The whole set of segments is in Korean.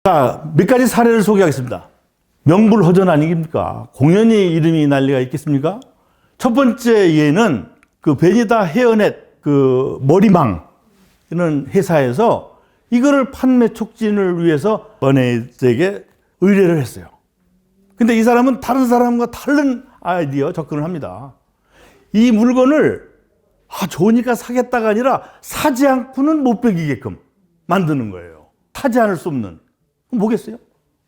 자, 몇 가지 사례를 소개하겠습니다. 명불허전 아니겠습니까? 공연히 이름이 난리가 있겠습니까? 첫 번째 예는 그 베니다 헤어넷 그 머리망 이런 회사에서 이거를 판매 촉진을 위해서 버네이트에게 의뢰를 했어요. 근데 이 사람은 다른 사람과 다른 아이디어 접근을 합니다. 이 물건을 좋으니까 사겠다가 아니라 사지 않고는 못 베기게끔 만드는 거예요. 사지 않을 수 없는. 그럼 뭐겠어요?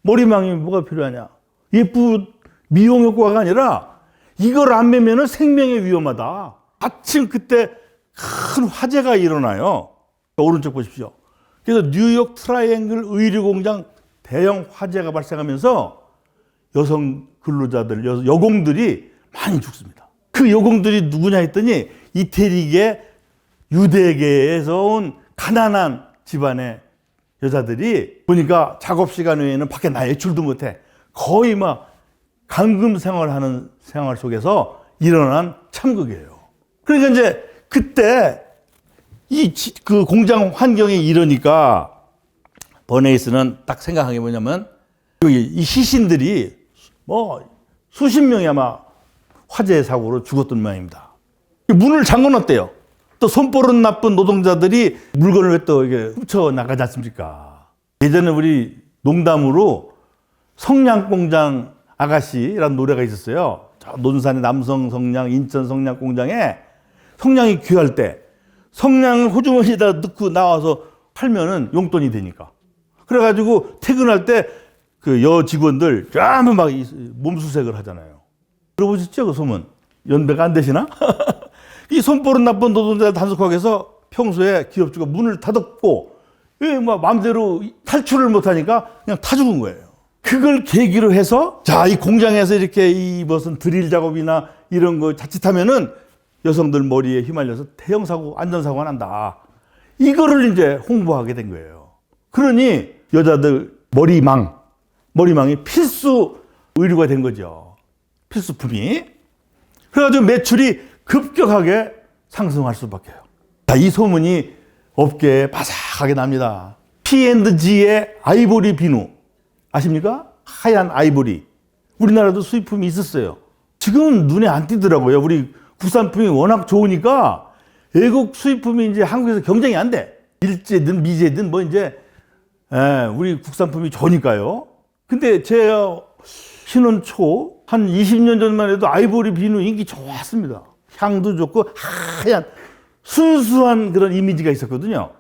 머리망이 뭐가 필요하냐? 예쁜 미용 효과가 아니라 이걸 안 매면은 생명에 위험하다. 마침 그때 큰 화재가 일어나요. 오른쪽 보십시오. 그래서 뉴욕 트라이앵글 의류 공장 대형 화재가 발생하면서 여성 근로자들, 여공들이 많이 죽습니다. 그 여공들이 누구냐 했더니 이태리계 유대계에서 온 가난한 집안의 여자들이 보니까 작업 시간 외에는 밖에 외출도 못해. 거의 막 감금 생활하는 생활 속에서 일어난 참극이에요. 그러니까 이제 그때 그 공장 환경이 이러니까 버네이스는 딱 생각한 게 뭐냐면 여기 이 시신들이 뭐 수십 명이 아마 화재 사고로 죽었던 모양입니다. 문을 잠궈 놨대요. 또 손버릇 나쁜 노동자들이 물건을 왜 또 이게 훔쳐 나가지 않습니까? 예전에 우리 농담으로 성냥공장 아가씨라는 노래가 있었어요. 논산의 남성 성냥, 인천 성냥 공장에 성냥이 귀할 때 성냥을 호주머니에다 넣고 나와서 팔면은 용돈이 되니까. 그래가지고 퇴근할 때 그 여 직원들 전부 막 몸수색을 하잖아요. 들어보셨죠? 그 소문. 연배가 안 되시나? 이 손버릇 나쁜 노동자들 단속하기 위해서 평소에 기업주가 문을 닫았고 막 마음대로 탈출을 못하니까 그냥 타 죽은 거예요. 그걸 계기로 해서 자, 이 공장에서 이렇게 이 무슨 드릴 작업이나 이런 거 자칫하면은 여성들 머리에 휘말려서 대형 사고, 안전사고가 난다. 이거를 이제 홍보하게 된 거예요. 그러니 여자들 머리망이 필수 의류가 된 거죠. 필수품이. 그래가지고 매출이 급격하게 상승할 수밖에요. 자, 이 소문이 업계에 바삭하게 납니다. P&G의 아이보리 비누 아십니까? 하얀 아이보리. 우리나라도 수입품이 있었어요. 지금은 눈에 안 띄더라고요. 우리 국산품이 워낙 좋으니까 외국 수입품이 이제 한국에서 경쟁이 안 돼. 일제든 미제든 뭐 이제 우리 국산품이 좋으니까요. 근데 제가 신혼 초 한 20년 전만 해도 아이보리 비누 인기 좋았습니다. 향도 좋고 하얀 순수한 그런 이미지가 있었거든요.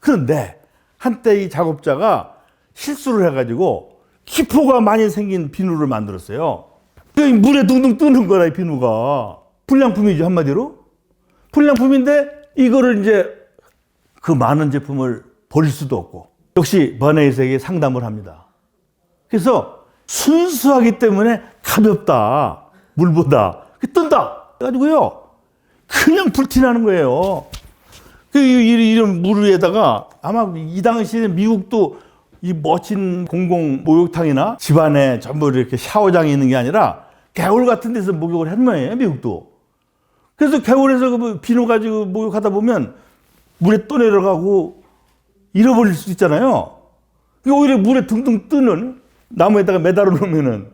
그런데 한때 이 작업자가 실수를 해가지고 기포가 많이 생긴 비누를 만들었어요. 물에 둥둥 뜨는 거라, 이 비누가. 불량품이죠, 한마디로. 불량품인데 이거를 이제 그 많은 제품을 버릴 수도 없고. 역시 버네이스에게 상담을 합니다. 그래서 순수하기 때문에 가볍다. 물보다. 뜬다. 그래가지고요. 그냥 불티나는 거예요. 이런 물 위에다가 아마 이 당시에 미국도 이 멋진 공공 목욕탕이나 집안에 전부 이렇게 샤워장이 있는 게 아니라 개울 같은 데서 목욕을 한 모양이에요, 미국도. 그래서 개울에서 그 비누 가지고 목욕하다 보면 물에 떠내려가고 잃어버릴 수 있잖아요. 오히려 물에 둥둥 뜨는 나무에다가 매달아 놓으면은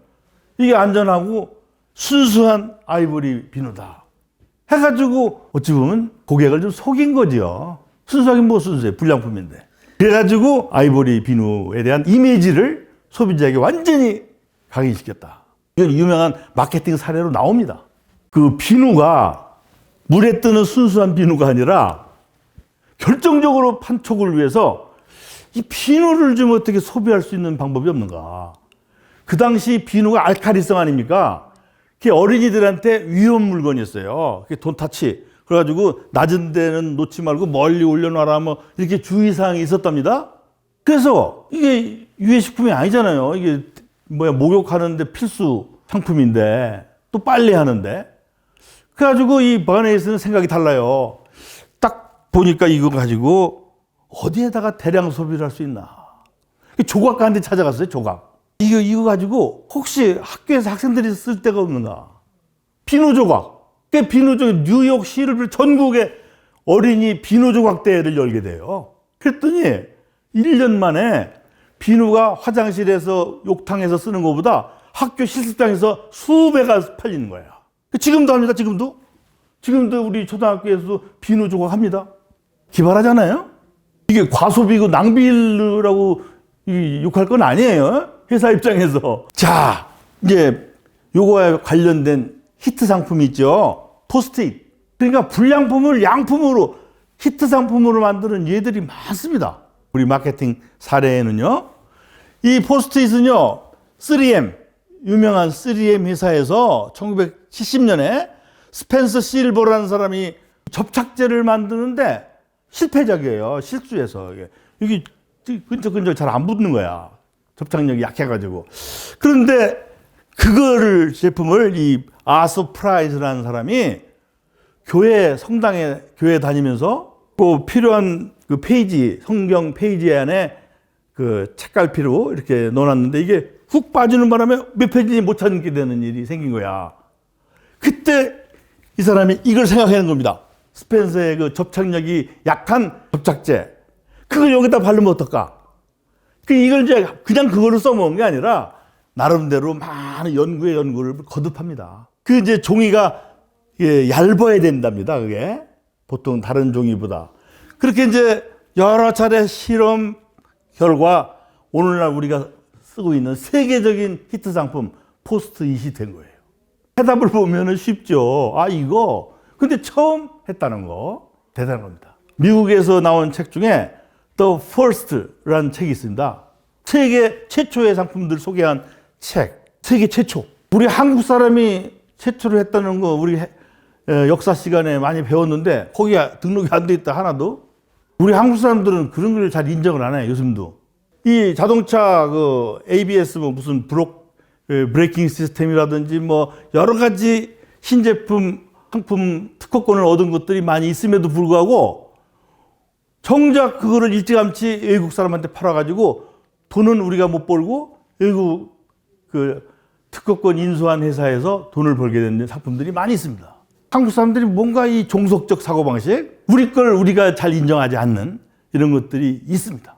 이게 안전하고 순수한 아이보리 비누다. 해가지고 어찌 보면 고객을 좀 속인 거죠. 순수하긴 뭐 순수해. 불량품인데. 그래가지고 아이보리 비누에 대한 이미지를 소비자에게 완전히 각인시켰다. 이건 유명한 마케팅 사례로 나옵니다. 그 비누가 물에 뜨는 순수한 비누가 아니라 결정적으로 판촉을 위해서 이 비누를 좀 어떻게 소비할 수 있는 방법이 없는가. 그 당시 비누가 알칼리성 아닙니까? 그게 어린이들한테 위험 물건이었어요. 그게 돈타치. 그래가지고 낮은 데는 놓지 말고 멀리 올려놔라 뭐 이렇게 주의사항이 있었답니다. 그래서 이게 유해식품이 아니잖아요. 이게 목욕하는데 필수 상품인데 또 빨래하는데. 그래가지고 이 버네이스는 생각이 달라요. 딱 보니까 이거 가지고 어디에다가 대량 소비를 할 수 있나. 조각가한테 찾아갔어요, 조각. 이거 가지고 혹시 학교에서 학생들이 쓸 데가 없는가. 비누 조각. 그 비누 조각, 뉴욕시를 전국에 어린이 비누 조각 대회를 열게 돼요. 그랬더니 1년 만에 비누가 화장실에서 욕탕에서 쓰는 것보다 학교 실습장에서 수배가 팔리는 거예요. 지금도 합니다. 지금도 우리 초등학교에서도 비누 조각합니다. 기발하잖아요. 이게 과소비고 낭비라고 욕할 건 아니에요. 회사 입장에서. 자, 이제 요거에 관련된 히트 상품이 있죠. 포스트잇. 그러니까 불량품을 양품으로 히트 상품으로 만드는 예들이 많습니다. 우리 마케팅 사례에는요. 이 포스트잇은요. 3M, 유명한 3M 회사에서 1970년에 스펜서 실버라는 사람이 접착제를 만드는데 실패작이에요. 실수해서. 이게 근처 잘 안 붙는 거야. 접착력이 약해가지고. 그런데 그거를 제품을 이 아서 프라이즈라는 사람이 성당에 교회 다니면서 그 필요한 그 페이지, 성경 페이지 안에 그 책갈피로 이렇게 넣어놨는데 이게 훅 빠지는 바람에 몇 페이지 못 찾게 되는 일이 생긴 거야. 그때 이 사람이 이걸 생각하는 겁니다. 스펜서의 그 접착력이 약한 접착제. 그걸 여기다 바르면 어떨까? 이걸 이제 그냥 그거를 써먹은 게 아니라 나름대로 많은 연구를 거듭합니다. 그 이제 종이가 얇아야 된답니다. 그게 보통 다른 종이보다. 그렇게 이제 여러 차례 실험 결과 오늘날 우리가 쓰고 있는 세계적인 히트 상품 포스트잇이 된 거예요. 해답을 보면은 쉽죠. 이거. 근데 처음 했다는 거 대단한 겁니다. 미국에서 나온 책 중에 The First라는 책이 있습니다. 세계 최초의 상품들 소개한 책. 세계 최초. 우리 한국 사람이 최초로 했다는 거 우리 역사 시간에 많이 배웠는데 거기에 등록이 안 돼 있다 하나도. 우리 한국 사람들은 그런 걸 잘 인정을 안 해요. 요즘도. 이 자동차 그 ABS 무슨 브레이킹 시스템이라든지 여러 가지 신제품 상품 특허권을 얻은 것들이 많이 있음에도 불구하고 정작 그거를 일찌감치 외국 사람한테 팔아가지고 돈은 우리가 못 벌고 외국 그 특허권 인수한 회사에서 돈을 벌게 되는 상품들이 많이 있습니다. 한국 사람들이 뭔가 이 종속적 사고방식, 우리 걸 우리가 잘 인정하지 않는 이런 것들이 있습니다.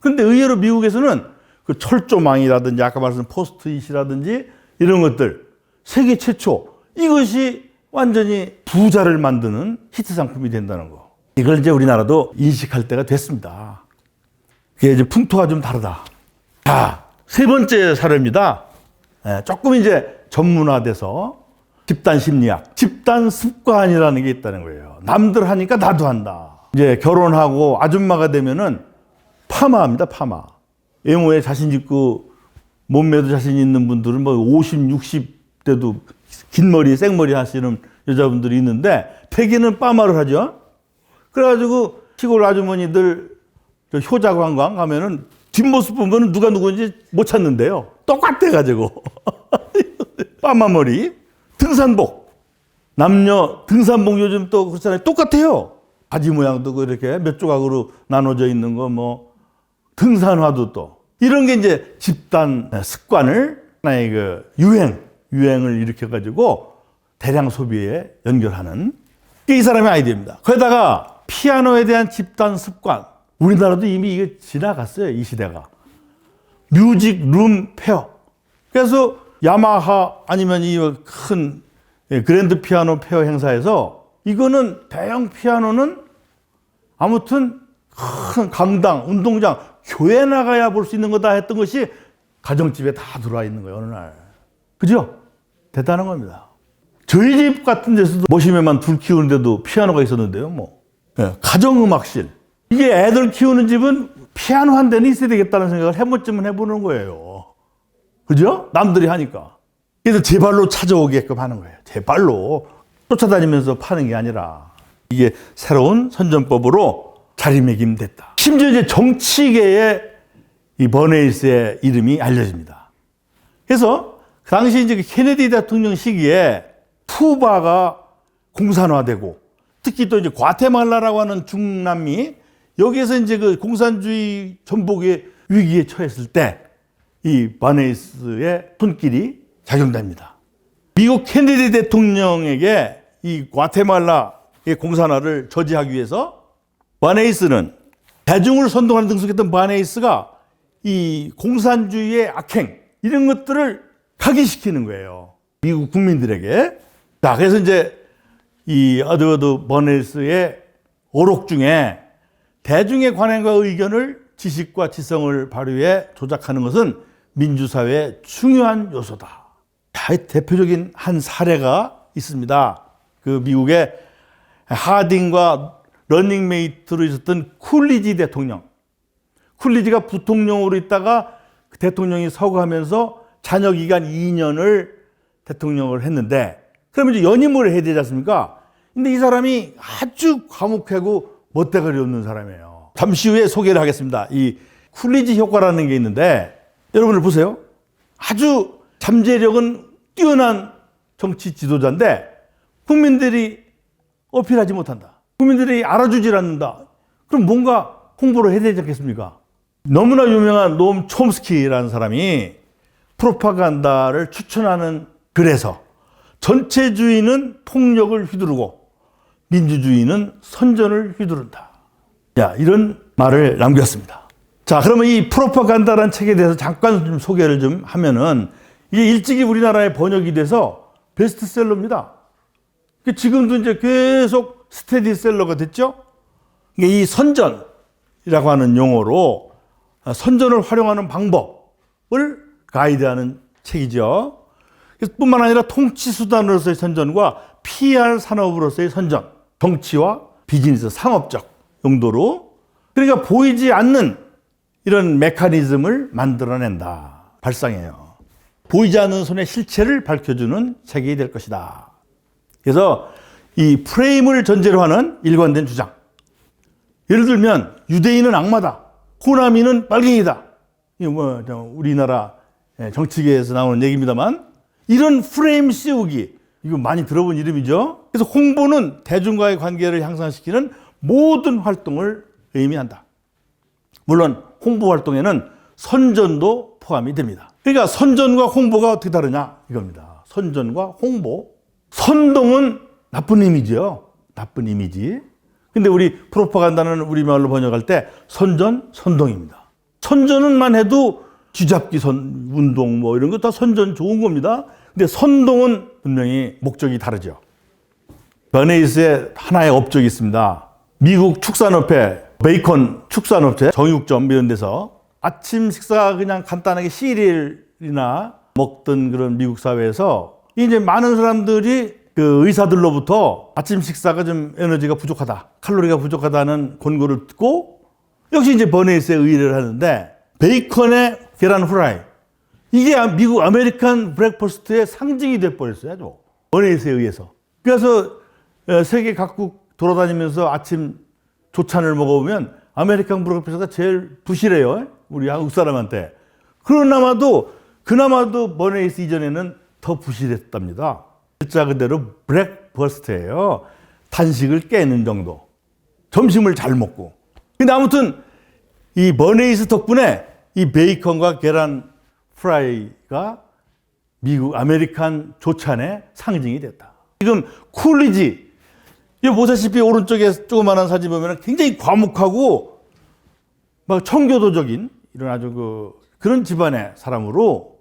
그런데 의외로 미국에서는 그 철조망이라든지 아까 말씀드린 포스트잇이라든지 이런 것들 세계 최초 이것이 완전히 부자를 만드는 히트 상품이 된다는 거. 이걸 이제 우리나라도 인식할 때가 됐습니다. 그게 이제 풍토가 좀 다르다. 자, 세 번째 사례입니다. 조금 이제 전문화돼서 집단 심리학, 집단 습관이라는 게 있다는 거예요. 남들 하니까 나도 한다. 이제 결혼하고 아줌마가 되면은 파마합니다, 파마. 외모에 자신 있고 몸매도 자신 있는 분들은 50, 60대도 긴 머리, 생머리 하시는 여자분들이 있는데 대개는 파마를 하죠. 그래가지고 시골 아주머니들 효자관광 가면은 뒷모습 보면 누가 누구인지 못 찾는데요. 똑같아가지고. 파마머리. 등산복. 남녀 등산복 요즘 또 그렇잖아요. 똑같아요. 바지 모양도 이렇게 몇 조각으로 나눠져 있는 거 등산화도 또. 이런 게 이제 집단 습관을 하나의 그 유행을 일으켜가지고 대량 소비에 연결하는 이 사람의 아이디어입니다. 거기다가 피아노에 대한 집단 습관. 우리나라도 이미 이게 지나갔어요. 이 시대가. 뮤직 룸 페어. 그래서 야마하 아니면 이 큰 그랜드 피아노 페어 행사에서 이거는 대형 피아노는 아무튼 큰 강당, 운동장, 교회 나가야 볼 수 있는 거다 했던 것이 가정집에 다 들어와 있는 거예요. 어느 날. 그죠? 대단한 겁니다. 저희 집 같은 데서도 모시매만 둘 키우는데도 피아노가 있었는데요. 가정음악실. 이게 애들 키우는 집은 피아노 한 대는 있어야 되겠다는 생각을 한 번쯤은 해보는 거예요. 그죠? 남들이 하니까. 그래서 제 발로 찾아오게끔 하는 거예요. 제 발로 쫓아다니면서 파는 게 아니라 이게 새로운 선전법으로 자리매김됐다. 심지어 이제 정치계에 이 버네이스의 이름이 알려집니다. 그래서 그 당시 이제 케네디 대통령 시기에 쿠바가 공산화되고 특히 또 이제 과테말라라고 하는 중남미 여기에서 이제 그 공산주의 전복의 위기에 처했을 때 이 버네이스의 손길이 작용됩니다. 미국 케네디 대통령에게 이 과테말라의 공산화를 저지하기 위해서 버네이스는 대중을 선동하는 등속했던 버네이스가 이 공산주의의 악행 이런 것들을 각인시키는 거예요. 미국 국민들에게. 자, 그래서 이제 이 에드워드 버네이스의 오록 중에 대중의 관행과 의견을 지식과 지성을 발휘해 조작하는 것은 민주사회의 중요한 요소다. 대표적인 한 사례가 있습니다. 그 미국의 하딩과 러닝메이트로 있었던 쿨리지 대통령. 쿨리지가 부통령으로 있다가 그 대통령이 서거하면서 자녀 기간 2년을 대통령을 했는데, 그러면 이제 연임을 해야 되지 않습니까? 근데 이 사람이 아주 과묵하고 멋대가리 없는 사람이에요. 잠시 후에 소개를 하겠습니다. 이 쿨리지 효과라는 게 있는데, 여러분들 보세요. 아주 잠재력은 뛰어난 정치 지도자인데 국민들이 어필하지 못한다. 국민들이 알아주질 않는다. 그럼 뭔가 홍보를 해야 되지 않겠습니까? 너무나 유명한 노엄 촘스키라는 사람이 프로파간다를 추천하는 글에서 전체주의는 폭력을 휘두르고 민주주의는 선전을 휘두른다. 야, 이런 말을 남겼습니다. 자, 그러면 이 프로파간다라는 책에 대해서 잠깐 좀 소개를 좀 하면은, 이게 일찍이 우리나라에 번역이 돼서 베스트셀러입니다. 지금도 이제 계속 스테디셀러가 됐죠. 이 선전이라고 하는 용어로 선전을 활용하는 방법을 가이드하는 책이죠. 뿐만 아니라 통치 수단으로서의 선전과 PR 산업으로서의 선전, 정치와 비즈니스, 상업적 용도로, 그러니까 보이지 않는 이런 메커니즘을 만들어낸다, 발상해요. 보이지 않는 손의 실체를 밝혀주는 책이 될 것이다. 그래서 이 프레임을 전제로 하는 일관된 주장. 예를 들면 유대인은 악마다, 호남이는 빨갱이다. 이거 뭐 우리나라 정치계에서 나오는 얘기입니다만, 이런 프레임 씌우기, 이거 많이 들어본 이름이죠. 그래서 홍보는 대중과의 관계를 향상시키는 모든 활동을 의미한다. 물론 홍보 활동에는 선전도 포함이 됩니다. 그러니까 선전과 홍보가 어떻게 다르냐 이겁니다. 선전과 홍보. 선동은 나쁜 이미지요. 나쁜 이미지. 근데 우리 프로파간다는 우리말로 번역할 때 선전, 선동입니다. 선전은만 해도 쥐잡기 운동 뭐 이런 거 다 선전 좋은 겁니다. 근데 선동은 분명히 목적이 다르죠. 버네이스의 하나의 업적이 있습니다. 미국 축산업회, 베이컨 축산업체, 정육점 이런 데서 아침 식사 그냥 간단하게 시리얼이나 먹던 그런 미국 사회에서 이제 많은 사람들이 그 의사들로부터 아침 식사가 좀 에너지가 부족하다, 칼로리가 부족하다는 권고를 듣고 역시 이제 버네이스에 의뢰를 하는데, 베이컨의 계란 후라이, 이게 미국 아메리칸 브렉퍼스트의 상징이 돼버렸어요. 버네이스에 의해서. 그래서 세계 각국 돌아다니면서 아침 조찬을 먹어보면 아메리칸 브렉퍼스트가 제일 부실해요, 우리 한국 사람한테. 그나마도 버네이스 이전에는 더 부실했답니다. 글자 그대로 브렉퍼스트예요. 단식을 깨는 정도. 점심을 잘 먹고. 근데 아무튼 이 버네이스 덕분에 이 베이컨과 계란 프라이가 미국 아메리칸 조찬의 상징이 됐다. 지금 쿨리지, 이 보시다시피 오른쪽에 조그마한 사진 보면 굉장히 과묵하고 막 청교도적인 이런 아주 그런 집안의 사람으로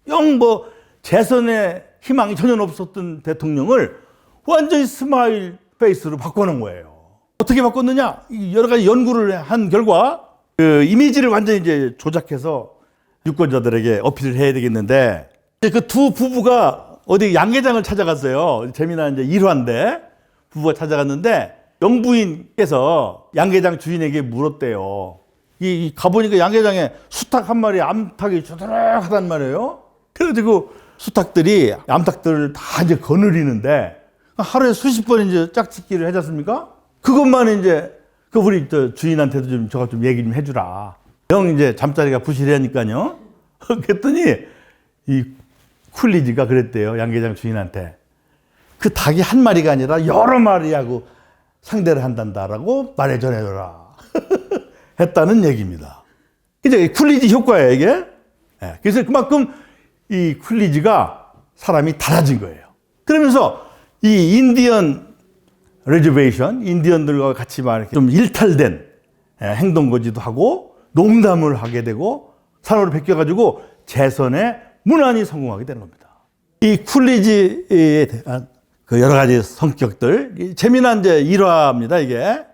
영 뭐 재선의 희망이 전혀 없었던 대통령을 완전히 스마일 페이스로 바꿔놓은 거예요. 어떻게 바꿨느냐? 여러 가지 연구를 한 결과 그 이미지를 완전히 이제 조작해서 유권자들에게 어필을 해야 되겠는데, 그 두 부부가 어디 양계장을 찾아갔어요. 재미난 이제 일화인데, 부부가 찾아갔는데 영부인께서 양계장 주인에게 물었대요. 가보니까 양계장에 수탉 한 마리 암탉이 주드륵하단 말이에요. 그래가지고 수탉들이 암탉들을 다 이제 거느리는데 하루에 수십 번 이제 짝짓기를 하지 않습니까? 그것만 이제 우리 주인한테도 좀 저거 좀 얘기 좀 해주라. 영 이제 잠자리가 부실하니까요. 그랬더니 이 쿨리지가 그랬대요, 양계장 주인한테. 그 닭이 한 마리가 아니라 여러 마리하고 상대를 한단다라고 말해 전해줘라. 했다는 얘기입니다. 이제 쿨리지 효과예요, 이게. 네. 그래서 그만큼 이 쿨리지가 사람이 달라진 거예요. 그러면서 이 인디언 레저베이션, 인디언들과 같이 막 좀 일탈된 행동거지도 하고 농담을 하게 되고 산업으로 바뀌어가지고 재선에 무난히 성공하게 되는 겁니다. 이 쿨리지에 대한 그 여러 가지 성격들, 재미난 이제 일화입니다, 이게.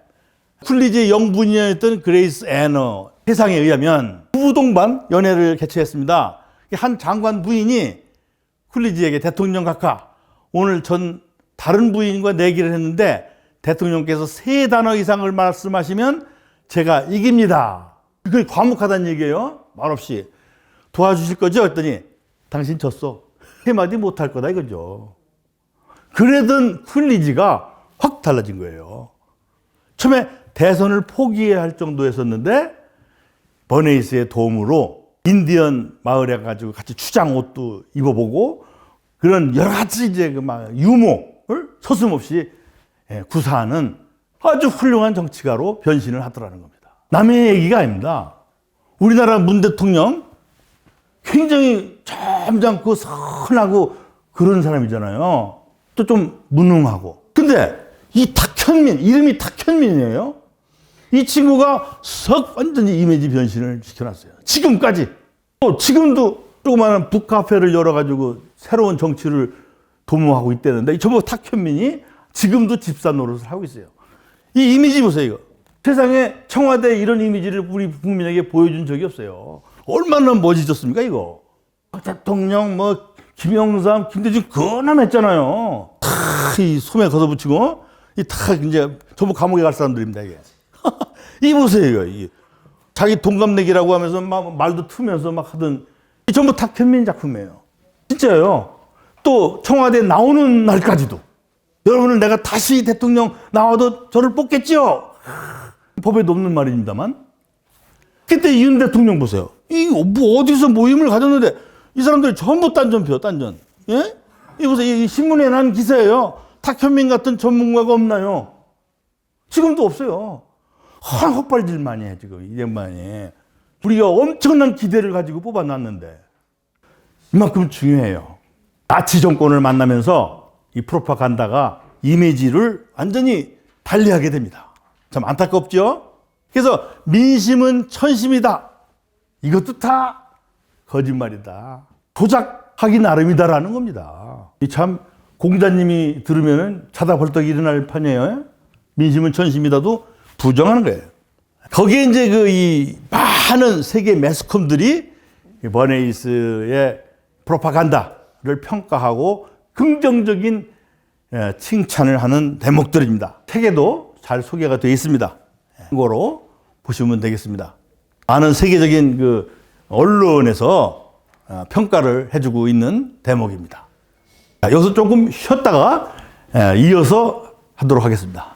쿨리지의 영부인이었던 그레이스 애너 회상에 의하면 부부 동반 연애를 개최했습니다. 한 장관 부인이 쿨리지에게 대통령 각하, 오늘 전 다른 부인과 내기를 했는데 대통령께서 3단어 이상을 말씀하시면 제가 이깁니다. 그게 과묵하다는 얘기예요. 말없이. 도와주실 거죠? 했더니 당신 졌어. 3마디 못할 거다 이거죠. 그러던 쿨리지가 확 달라진 거예요. 처음에 대선을 포기해야 할 정도였었는데 버네이스의 도움으로 인디언 마을에 가지고 같이 추장 옷도 입어보고 그런 여러 가지 이제 그 막 유머를 서슴없이 구사하는 아주 훌륭한 정치가로 변신을 하더라는 겁니다. 남의 얘기가 아닙니다. 우리나라 문 대통령 굉장히 점잖고 선하고 그런 사람이잖아요. 또 좀 무능하고. 근데 이 탁현민, 이름이 탁현민이에요. 이 친구가 석 완전히 이미지 변신을 시켜놨어요. 지금까지. 또 지금도 조그마한 북카페를 열어가지고 새로운 정치를 도모하고 있다는데 전부 탁현민이 지금도 집사 노릇을 하고 있어요. 이 이미지 보세요, 이거. 세상에 청와대 이런 이미지를 우리 국민에게 보여준 적이 없어요. 얼마나 멋있었습니까, 이거. 대통령, 김영삼, 김대중 근엄했잖아요. 이 소매 걷어붙이고, 이제 전부 감옥에 갈 사람들입니다, 이게. 이 보세요, 이거. 자기 동갑내기라고 하면서 막 말도 트면서 막 하던, 이 전부 탁현민 작품이에요. 진짜요. 또 청와대 나오는 날까지도. 여러분은 내가 다시 대통령 나와도 저를 뽑겠죠? 법에도 없는 말입니다만. 그때 윤 대통령 보세요. 뭐 어디서 모임을 가졌는데 이 사람들이 전부 딴전표, 딴전. 예? 이 보세요. 이 신문에 난 기사예요. 탁현민 같은 전문가가 없나요? 지금도 없어요. 헛발질만 해, 지금. 이 양반이. 우리가 엄청난 기대를 가지고 뽑아놨는데. 이만큼 중요해요. 나치 정권을 만나면서 이 프로파간다가 이미지를 완전히 달리하게 됩니다. 참 안타깝죠? 그래서 민심은 천심이다. 이것도 다 거짓말이다. 조작하기 나름이다라는 겁니다. 참 공자님이 들으면 자다 벌떡 일어날 판이에요. 민심은 천심이다도 부정하는 거예요. 거기에 이제 이 많은 세계 매스컴들이 버네이스의 프로파간다를 평가하고 긍정적인 칭찬을 하는 대목들입니다. 책에도 잘 소개가 되어 있습니다. 참고로 보시면 되겠습니다. 많은 세계적인 그 언론에서 평가를 해주고 있는 대목입니다. 여기서 조금 쉬었다가 이어서 하도록 하겠습니다.